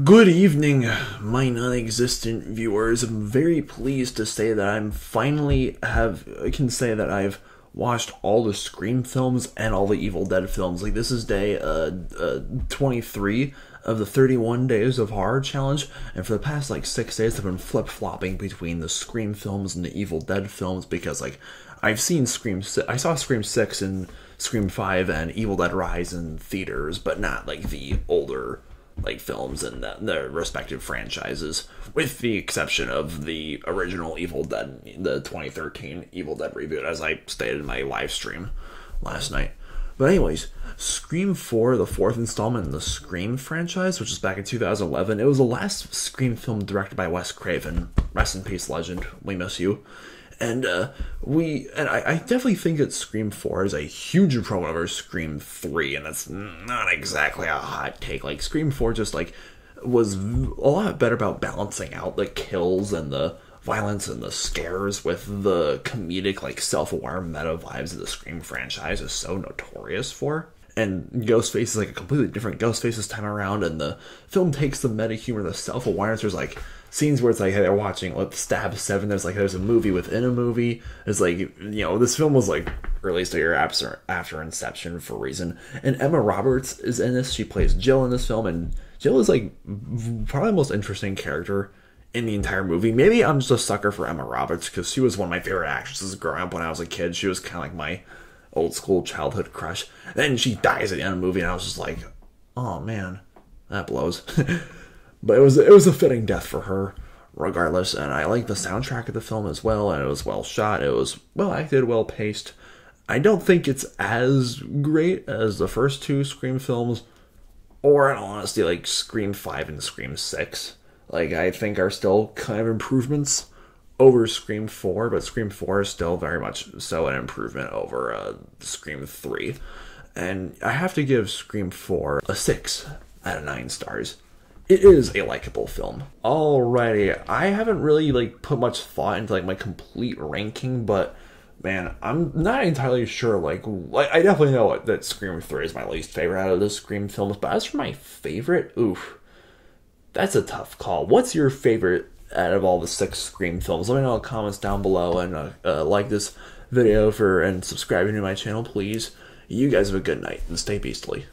Good evening, my non-existent viewers. I'm very pleased to say that I can say that I've watched all the Scream films and all the Evil Dead films. Like, this is day 23 of the 31 Days of Horror Challenge, and for the past, 6 days, I've been flip-flopping between the Scream films and the Evil Dead films, because, I've seen I saw Scream 6 and Scream 5 and Evil Dead Rise in theaters, but not, the older films and their respective franchises, with the exception of the original Evil Dead, the 2013 Evil Dead reboot, as I stated in my live stream last night. But anyways, Scream 4, the fourth installment in the Scream franchise, which was back in 2011, it was the last Scream film directed by Wes Craven. Rest in peace, legend. We miss you. And I definitely think that Scream 4 is a huge improvement over Scream 3, and that's not exactly a hot take. Scream 4 just, was a lot better about balancing out the kills and the violence and the scares with the comedic, self-aware meta vibes that the Scream franchise is so notorious for. And Ghostface is, a completely different Ghostface this time around, and the film takes the meta humor, the self-awareness. There's, scenes where it's hey, they're watching Stab 7, there's a movie within a movie. It's this film was released a year after Inception for a reason. And Emma Roberts is in this. She plays Jill in this film, and Jill is probably the most interesting character in the entire movie. Maybe I'm just a sucker for Emma Roberts because she was one of my favorite actresses growing up when I was a kid. She was kind of my old school childhood crush. Then she dies at the end of the movie, and I was just oh man, that blows. But it was a fitting death for her, regardless. And I like the soundtrack of the film as well, and it was well shot. It was well acted, well paced. I don't think it's as great as the first two Scream films, or in all honesty, Scream 5 and Scream 6. I think are still kind of improvements over Scream 4, but Scream 4 is still very much so an improvement over Scream 3. And I have to give Scream 4 a 6 out of 9 stars. It is a likable film. Alrighty, I haven't really put much thought into my complete ranking, but man, I'm not entirely sure. I definitely know that Scream 3 is my least favorite out of the Scream films, but as for my favorite, oof, that's a tough call. What's your favorite out of all the 6 Scream films? Let me know in the comments down below, and like this video and subscribing to my channel, please. You guys have a good night and stay beastly.